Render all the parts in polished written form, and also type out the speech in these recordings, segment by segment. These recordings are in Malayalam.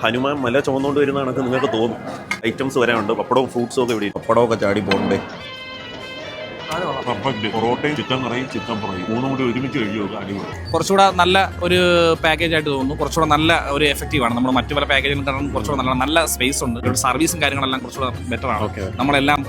ഹനുമാൻ മല ചുമന്നുകൊണ്ട് വരുന്ന കണക്ക് നിങ്ങൾക്ക് തോന്നും. ഐറ്റംസ് വരാനുണ്ട്. പപ്പടവും ഫ്രൂട്ട്സും ഒക്കെ ഇവിടെ. പപ്പടമൊക്കെ ചാടി പോകണ്ടേ. പൊറോട്ടയും ചിക്കൻ കറിയും ചിക്കൻ ഫ്രൈ മൂന്നും കൂടി ഒരുമിച്ച് കഴിയുമോ? അടിപൊളി. കുറച്ചുകൂടെ നല്ല ഒരു പാക്കേജ് ആയിട്ട് തോന്നുന്നു. കുറച്ചുകൂടെ നല്ല ഒരു എഫക്റ്റീവ് ആണ്. നമ്മൾ മറ്റു പല പാക്കേജുകളും കാരണം കുറച്ചുകൂടെ നല്ല സ്പേസ് ഉണ്ട്. ഇവിടെ സർവീസും കാര്യങ്ങളെല്ലാം കുറച്ചുകൂടെ ബെറ്റർ ആണ്. നമ്മളെല്ലാം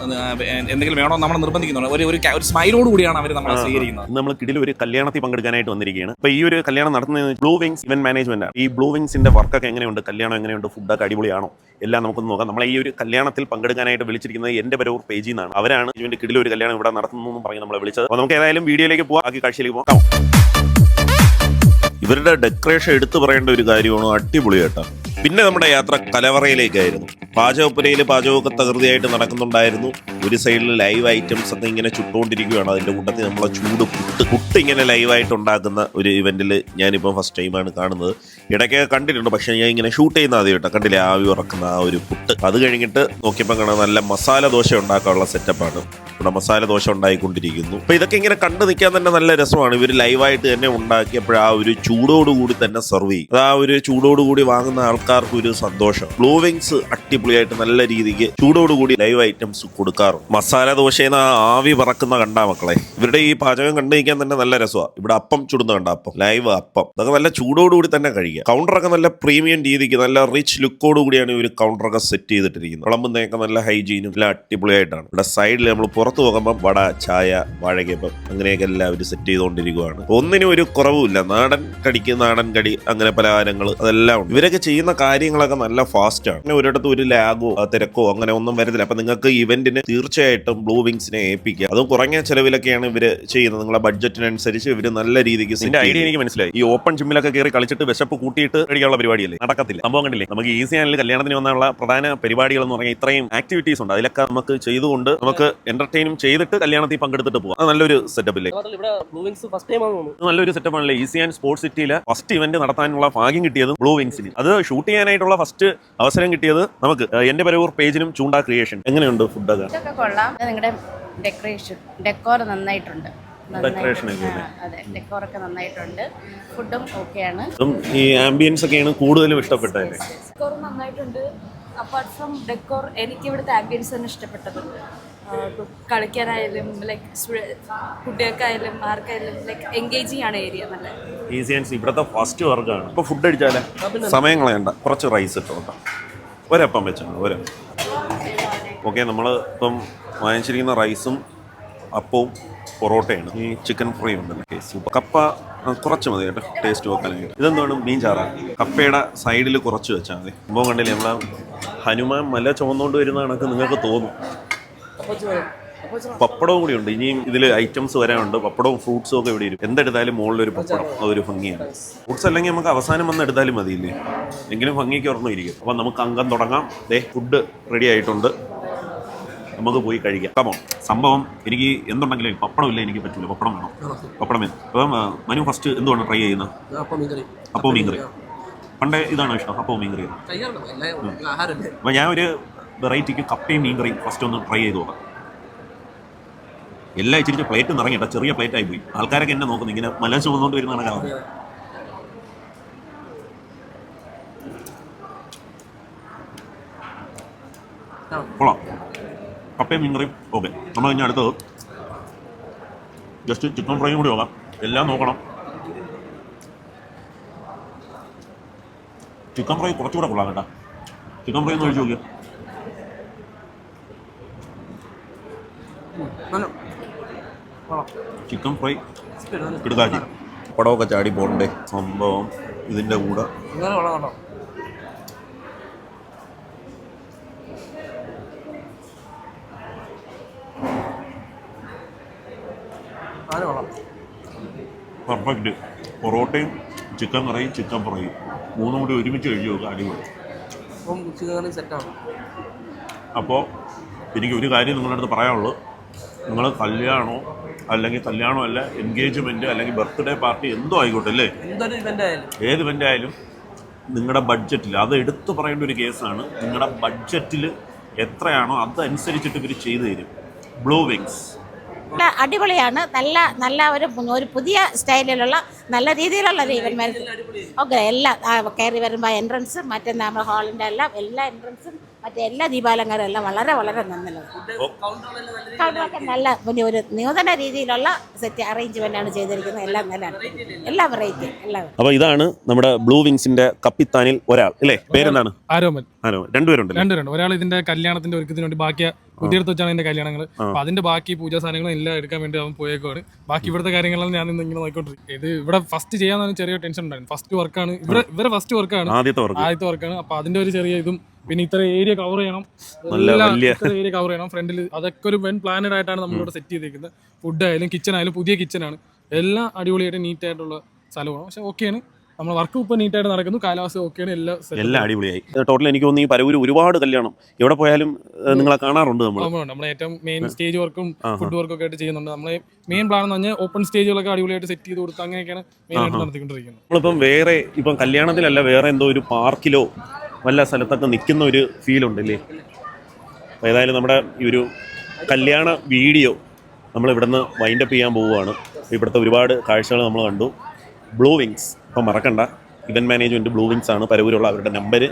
എന്തെങ്കിലും വേണോ നമ്മൾ നിർബന്ധിക്കുന്നുണ്ട്. ഒരു സ്മൈലോട് കൂടിയാണ് അവർ നമ്മളെ സ്വീകരിക്കുന്നത്. നമ്മൾ കിടിൽ ഒരു കല്യാണത്തിൽ പങ്കെടുക്കാനായിട്ട് വന്നിരിക്കുകയാണ്. അപ്പൊ ഈ ഒരു കല്യാണം നടത്തുന്നത് ബ്ലൂ വിങ്സ് ഇവന്റ് മാനേജ്മെന്റ് ആണ്. ഈ ബ്ലൂ വിങ്സിന്റെ വർക്കൊക്കെ എങ്ങനെയുണ്ട്, കല്യാണം എങ്ങനെയുണ്ട്, ഫുഡൊക്കെ അടിപൊളിയാണോ, എല്ലാം നമുക്കൊന്ന് നോക്കാം. നമ്മളെ ഈ ഒരു കല്യാണത്തിൽ പങ്കെടുക്കാനായിട്ട് വിളിച്ചിരിക്കുന്നത് എന്റെ പേരൂർ പേജിൽ നിന്നാണ്. അവരാണ് ഇതിന്റെ കിടിൽ ഒരു കല്യാണം ഇവിടെ നടത്തുന്നു പറഞ്ഞ് നമ്മളെ വിളിച്ചത്. അപ്പോൾ നമുക്ക് ഏതായാലും വീഡിയോയിലേക്ക് പോകാം, ബാക്കി കാഴ്ചയിലേക്ക് പോകാം. ഇവരുടെ ഡെക്കറേഷൻ എടുത്തു പറയേണ്ട ഒരു കാര്യമാണ്. അടിപൊളിയായിട്ടാ. പിന്നെ നമ്മുടെ യാത്ര കലവറയിലേക്കായിരുന്നു. പാചകപ്പുരയിൽ പാചകമൊക്കെ തകൃതിയായിട്ട് നടക്കുന്നുണ്ടായിരുന്നു. ഒരു സൈഡിൽ ലൈവ് ഐറ്റംസ് ഒക്കെ ഇങ്ങനെ ചുട്ടുകൊണ്ടിരിക്കുകയാണ്. അതിന്റെ കൂട്ടത്തിൽ നമ്മളെ ചൂട് പുട്ട് ഇങ്ങനെ ലൈവായിട്ട് ഉണ്ടാക്കുന്ന ഒരു ഇവന്റിൽ ഞാനിപ്പോൾ ഫസ്റ്റ് ടൈമാണ് കാണുന്നത്. ഇടയ്ക്കൊക്കെ കണ്ടിട്ടുണ്ട്, പക്ഷേ ഞാൻ ഇങ്ങനെ ഷൂട്ട് ചെയ്യുന്ന ആദ്യമായിട്ടാണ്. കണ്ടില്ലേ ആവി ഉറക്കുന്ന ആ ഒരു പുട്ട്. അത് കഴിഞ്ഞിട്ട് നോക്കിയപ്പോൾ കാണാൻ നല്ല മസാല ദോശ ഉണ്ടാക്കാനുള്ള സെറ്റപ്പാണ്. ഇവിടെ മസാല ദോശ ഉണ്ടായിക്കൊണ്ടിരിക്കുന്നു. അപ്പോൾ ഇതൊക്കെ ഇങ്ങനെ കണ്ടു നിൽക്കാൻ തന്നെ നല്ല രസമാണ്. ഇവർ ലൈവായിട്ട് തന്നെ ഉണ്ടാക്കിയപ്പോൾ ആ ഒരു ചൂടോടുകൂടി തന്നെ സെർവ് ചെയ്യും. അത് ആ ഒരു ചൂടോടുകൂടി വാങ്ങുന്ന ആൾക്കാർക്ക് ഒരു സന്തോഷം. ബ്ലൂ വിങ്സ് അടിപൊളിയായിട്ട് നല്ല രീതിക്ക് ചൂടോടുകൂടി ലൈവ് ഐറ്റംസ് കൊടുക്കാറുണ്ട്. മസാല ദോശയിൽ നിന്ന് ആവി പറക്കുന്ന കണ്ടാ മക്കളെ. ഇവരുടെ ഈ പാചകം കണ്ടു നിൽക്കാൻ തന്നെ നല്ല രസമാണ്. ഇവിടെ അപ്പം ചുടുന്ന കണ്ട അപ്പം, ലൈവ് അപ്പം, അതൊക്കെ നല്ല ചൂടോടുകൂടി തന്നെ കഴിക്കുക. കൗണ്ടറൊക്കെ നല്ല പ്രീമിയം രീതിക്ക് നല്ല റിച്ച് ലുക്കോട് കൂടിയാണ് ഇവർ കൗണ്ടറൊക്കെ സെറ്റ് ചെയ്തിട്ടിരിക്കുന്നത്. വിളമ്പുന്നതൊക്കെ നല്ല ഹൈജീനും നല്ല അടിപൊളിയായിട്ടാണ്. ഇവിടെ സൈഡിൽ നമ്മൾ പുറത്ത് പോകുമ്പോൾ വട, ചായ, വാഴകപ്പം അങ്ങനെയൊക്കെ എല്ലാവരും സെറ്റ് ചെയ്തുകൊണ്ടിരിക്കുകയാണ്. ഒന്നിനും ഒരു കുറവുമില്ല. നാടൻ കടിക്ക് നാടൻ കടി, അങ്ങനെ പലഹാരങ്ങൾ അതെല്ലാം ഉണ്ട്. ഇവരൊക്കെ ചെയ്യുന്ന കാര്യങ്ങളൊക്കെ നല്ല ഫാസ്റ്റാണ്. പിന്നെ ഒരിടത്ത് ഒരു ലാഗോ തിരക്കോ അങ്ങനെ ഒന്നും വരുന്നില്ല. അപ്പൊ നിങ്ങൾക്ക് ഇവന്റിന് തീർച്ചയായിട്ടും ബ്ലൂ വിങ്സിനെ ഏൽപ്പിക്കുക. അതും കുറഞ്ഞ ചെലവിലൊക്കെയാണ് ഇവര് ചെയ്യുന്നത്. നിങ്ങളെ ബഡ്ജറ്റിനനുസരിച്ച് ഇവര് നല്ല രീതിക്ക്. ഇതിന്റെ ഐഡിയ എനിക്ക് മനസ്സിലായി. ഈ ഓപ്പൺ ജിമ്മിലൊക്കെ കയറി കളിച്ചിട്ട് വിശപ്പ് കൂട്ടിയിട്ട് കഴിക്കാനുള്ള പരിപാടിയല്ലേ, നടക്കത്തില്ല. സംഭവം കണ്ടില്ലേ. നമുക്ക് ഈസി ആണെങ്കിൽ കല്യാണത്തിന് വന്നുള്ള പ്രധാന പരിപാടികൾ എന്ന് പറഞ്ഞാൽ ഇത്രയും ആക്ടിവിറ്റീസ് ഉണ്ട്. അതിലൊക്കെ നമുക്ക് ചെയ്തുകൊണ്ട് നമുക്ക് എന്റർടൈനും ചെയ്തിട്ട് കല്യാണത്തിൽ പങ്കെടുത്തിട്ട് പോകാം. അത് നല്ലൊരു സെറ്റപ്പ് ഇല്ലേ. നല്ലൊരു സെറ്റപ്പ് ആണല്ലേ. ഈസി ആൻഡ് സ്പോർട്സ് സിറ്റിയിലെ ഫസ്റ്റ് ഇവന്റ് നടത്താനുള്ള ഭാഗ്യം കിട്ടിയത് ബ്ലൂ വിങ്സിന്. അത് ഷൂട്ട് ചെയ്യാനായിട്ടുള്ള ഫസ്റ്റ് അവസരം കിട്ടിയത് നമുക്ക് എന്റെ പേരൂർ പേജിനും ചൂണ്ട ക്രിയേഷൻ. എങ്ങനെയുണ്ട് ഫുഡൊക്കെ? കൊള്ളാം. നിങ്ങളുടെ ഡെക്കോർ നന്നായിട്ടുണ്ട്. ഡെക്കോറൊക്കെ നന്നായിട്ടുണ്ട്. ഫുഡും ഓക്കെയാണ്. ഈ ആംബിയൻസ് ഒക്കെയാണ് കൂടുതലും ഇഷ്ടപ്പെട്ടത്. ഡെക്കോർ നന്നായിട്ടുണ്ട്. അപ്പാർട്ട് ഫ്രം ഡെക്കോർ എനിക്ക് ഇവിടുത്തെ ആംബിയൻസ് തന്നെ ഇഷ്ടപ്പെട്ടത്. കളിക്കാനായാലും കുട്ടികൾക്കായാലും ആർക്കായാലും എൻഗേജിങ് ആണ് ഏരിയ. നല്ല ഈസി ആൻഡ് ഇവിടുത്തെ ഫസ്റ്റ് വർക്കാണ്. ഇപ്പൊ ഫുഡ് അടിച്ചാലേ സമയം കളയണ്ട. കുറച്ച് റൈസ് ഇട്ടോ, ഒരപ്പം വെച്ചാണ് ഒരം. ഓക്കെ, നമ്മൾ ഇപ്പം വാങ്ങിച്ചിരിക്കുന്ന റൈസും അപ്പവും പൊറോട്ടയാണ്. ഈ ചിക്കൻ ഫ്രൈ ഉണ്ടല്ലോ, സൂപ്പർ. കപ്പ കുറച്ച് മതി കേട്ടോ, ടേസ്റ്റ് നോക്കാനായിട്ട്. ഇതെന്താണ് മീൻ ചാറാണ്. കപ്പയുടെ സൈഡിൽ കുറച്ച് വെച്ചാൽ മതി. സംഭവം കണ്ടില്ലേ, നമ്മളെ ഹനുമാൻ മല ചുമന്നുകൊണ്ട് വരുന്ന കണക്ക് നിങ്ങൾക്ക് തോന്നും. പപ്പടവും കൂടി ഉണ്ട്. ഇനിയും ഇതിൽ ഐറ്റംസ് വരാനുണ്ട്. പപ്പടവും ഫ്രൂട്ട്സും ഒക്കെ ഇവിടെ വരും. എന്തെടുത്താലും മുകളിലൊരു പപ്പടം, അതൊരു ഭംഗിയാണ്. ഫ്രൂട്ട്സ് അല്ലെങ്കിൽ നമുക്ക് അവസാനം വന്ന് എടുത്താലും മതിയില്ലേ, എങ്കിലും ഭംഗിക്ക് ഓർമ്മ ഇരിക്കും. അപ്പം നമുക്ക് അംഗം തുടങ്ങാം. ഫുഡ് റെഡി ആയിട്ടുണ്ട്, നമുക്ക് പോയി കഴിക്കാം. കമോൺ. സംഭവം എനിക്ക് എന്തുണ്ടെങ്കിലും പപ്പടം ഇല്ല എനിക്ക് പറ്റില്ല. പപ്പടം വേണം, പപ്പടം വേണം. അപ്പം മനു ഫസ്റ്റ് എന്തുകൊണ്ട് ട്രൈ ചെയ്യുന്നത്? അപ്പവും മീൻകറി. പണ്ടേ ഇതാണോ ഇഷ്ടം, അപ്പവും മീൻകറി? അപ്പം ഞാൻ ഒരു വെറൈറ്റിക്ക് കപ്പയും മീൻകറി ഫസ്റ്റ് ഒന്ന് ട്രൈ ചെയ്ത് നോക്കാം. എല്ലാം ഇച്ചിരി പ്ലേറ്റ് നിറങ്ങിയിട്ട, ചെറിയ പ്ലേറ്റ് ആയി പോയി. ആൾക്കാരൊക്കെ എന്നെ നോക്കുന്നു ഇങ്ങനെ മല ചുമന്നുകൊണ്ട് വരുന്ന കണക്കാണ്. കൊള്ളാം. കപ്പയും മീൻകറിയും ഓക്കെ. നമ്മൾ ഇനി അടുത്തത് ജസ്റ്റ് ചിക്കൻ ഫ്രൈയും കൂടി നോക്കാം. എല്ലാം നോക്കണം. ചിക്കൻ ഫ്രൈ കുറച്ചുകൂടെ കൊള്ളാം കേട്ടോ. ചിക്കൻ ഫ്രൈ ഒന്ന് കഴിച്ചു നോക്കിയാൽ. Chicken fry കിടക്കാച്ചി. പടമൊക്കെ ചാടി പോകണ്ടേ. സംഭവം ഇതിൻ്റെ കൂടെ പെർഫെക്റ്റ്. പൊറോട്ടയും ചിക്കൻ കറിയും ചിക്കൻ ഫ്രൈയും മൂന്നും കൂടി ഒരുമിച്ച് കഴിച്ചു നോക്കുക. അടിപൊളി. അപ്പോൾ എനിക്ക് ഒരു കാര്യം നിങ്ങളുടെ അടുത്ത് പറയാനുള്ളൂ. നിങ്ങൾ കല്യാണമോ അല്ലെങ്കിൽ കല്യാണം അല്ല എൻഗേജ്മെൻറ്റ് അല്ലെങ്കിൽ ബർത്ത്ഡേ പാർട്ടി എന്തോ ആയിക്കോട്ടെ അല്ലേ, ഏത് ഇവൻ്റ് ആയാലും നിങ്ങളുടെ ബഡ്ജറ്റിൽ, അത് എടുത്തു പറയേണ്ട ഒരു കേസാണ്. നിങ്ങളുടെ ബഡ്ജറ്റിൽ എത്രയാണോ അതനുസരിച്ചിട്ട് ഇവർ ചെയ്തു തരും. ബ്ലൂ വിങ്സ് അടിപൊളിയാണ്. നല്ല ഒരു പുതിയ സ്റ്റൈലിലുള്ള നല്ല രീതിയിലുള്ള ഒരു ഈവൻ മാരേജ് ഓക്കെ. എല്ലാം കയറി വരുമ്പോൾ എൻട്രൻസും മറ്റേ നമ്മുടെ ഹാളിൻ്റെ എല്ലാ എൻട്രൻസും മറ്റേ എല്ലാ ദീപാലങ്കാരും എല്ലാം വളരെ വളരെ നല്ലത്. കൗണ്ടറൊക്കെ നല്ല പിന്നെ ഒരു നൂതന രീതിയിലുള്ള സെറ്റ് അറേഞ്ച്മെൻ്റാണ് ചെയ്തിരിക്കുന്നത്. എല്ലാം നല്ലതാണ്, എല്ലാ വെറൈറ്റി എല്ലാം. അപ്പോൾ ഇതാണ് നമ്മുടെ ബ്ലൂ വിങ്സിന്റെ കപ്പിത്താനിൽ ഒരാൾ അല്ലേ? പേരെന്താണ്? ആരോമൽ. രണ്ടുപേരുണ്ട്. ഒരാൾ ഇതിന്റെ കല്യാണത്തിന്റെ ഒരുക്കത്തിന് വേണ്ടി ബാക്കി പുതിയടുത്ത് വെച്ചാണ് ഇതിന്റെ കല്യാണങ്ങൾ. അപ്പൊ അതിന്റെ ബാക്കി പൂജാ സാധനങ്ങളും എല്ലാം എടുക്കാൻ വേണ്ടി അവൻ പോയേക്കുവാണ്. ബാക്കി ഇവിടുത്തെ കാര്യങ്ങളെല്ലാം ഞാൻ ഇന്ന് ഇങ്ങനെ നോക്കിക്കൊണ്ടിരിക്കും. ഇത് ഇവിടെ ഫസ്റ്റ് ചെയ്യാൻ ചെറിയ ടെൻഷൻ ഉണ്ടായിരുന്നു. ഫസ്റ്റ് വർക്കാണ് ഇവരെ ഫസ്റ്റ് വർക്കാണ്, ആദ്യത്തെ വർക്കാണ്. അപ്പൊ അതിന്റെ ഒരു ചെറിയ ഇതും പിന്നെ ഇത്ര ഏരിയ കവർ ചെയ്യണം, ഇത്ര ഏരിയ കവർ ചെയ്യണം ഫ്രണ്ടിൽ. അതൊക്കെ ഒരു വെൻ പ്ലാനഡ് ആയിട്ടാണ് നമ്മളിവിടെ സെറ്റ് ചെയ്തിരിക്കുന്നത്. ഫുഡ് ആയാലും കിച്ചൺ ആയാലും പുതിയ കിച്ചണാണ്. എല്ലാം അടിപൊളിയായിട്ട് നീറ്റ് ആയിട്ടുള്ള സ്ഥലമാണ്. പക്ഷെ ഓക്കെയാണ്, നമ്മൾ വർക്ക് ഇപ്പോൾ നീറ്റായിട്ട് നടക്കുന്നു. കാലാവസ്ഥ ഓക്കെയാണ്, എല്ലാം അടിപൊളിയായി. ടോട്ടൽ എനിക്ക് തോന്നുന്നു ഈ പരവൂര് ഒരുപാട് കല്യാണം എവിടെ പോയാലും നിങ്ങളെ കാണാറുണ്ട്. നമ്മൾ ഏറ്റവും മെയിൻ സ്റ്റേജ് വർക്കും ഫുഡ് വർക്കും ഒക്കെ ആയിട്ട് ചെയ്യുന്നുണ്ട്. നമ്മളെ മെയിൻ പ്ലാൻ എന്ന് പറഞ്ഞാൽ ഓപ്പൺ സ്റ്റേജുകളൊക്കെ അടിപൊളിയായിട്ട് സെറ്റ് ചെയ്ത് കൊടുത്ത് അങ്ങനെയൊക്കെയാണ് മെയിൻ ആയിട്ട് നടത്തിക്കൊണ്ടിരിക്കുന്നത്. നമ്മളിപ്പം വേറെ ഇപ്പം കല്യാണത്തിലല്ല, വേറെ എന്തോ ഒരു പാർക്കിലോ വല്ല സ്ഥലത്തൊക്കെ നിൽക്കുന്ന ഒരു ഫീൽ ഉണ്ടല്ലേ? ഏതായാലും നമ്മുടെ ഈ ഒരു കല്യാണ വീഡിയോ നമ്മൾ ഇവിടുന്ന് വൈൻഡപ്പ് ചെയ്യാൻ പോവുകയാണ്. ഇവിടുത്തെ ഒരുപാട് കാഴ്ചകൾ നമ്മൾ കണ്ടു. ബ്ലൂ വിങ്സ് അപ്പം മറക്കണ്ട, ഇവൻറ്റ് മാനേജ്മെൻറ്റ് ബ്ലൂ വിങ്സ് ആണ് പരവൂരുള്ള. അവരുടെ നമ്പർ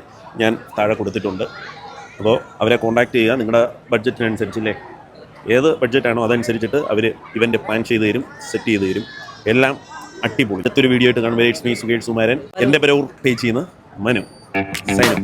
ഞാൻ താഴെ കൊടുത്തിട്ടുണ്ട്. അപ്പോൾ അവരെ കോൺടാക്ട് ചെയ്യുക. നിങ്ങളുടെ ബഡ്ജറ്റിനനുസരിച്ചില്ലേ, ഏത് ബഡ്ജറ്റാണോ അതനുസരിച്ചിട്ട് അവർ ഇവൻറ്റ് പ്ലാൻ ചെയ്ത് തരും, സെറ്റ് ചെയ്ത് തരും. എല്ലാം അടിപൊളി. അടുത്തൊരു വീഡിയോ ആയിട്ട് കാണുമ്പോൾ ഇറ്റ്സ് മീ സുകേഷ് സുമാരൻ. എൻ്റെ പരവൂർ പേജിൽ നിന്ന് മനു. സൈൻ.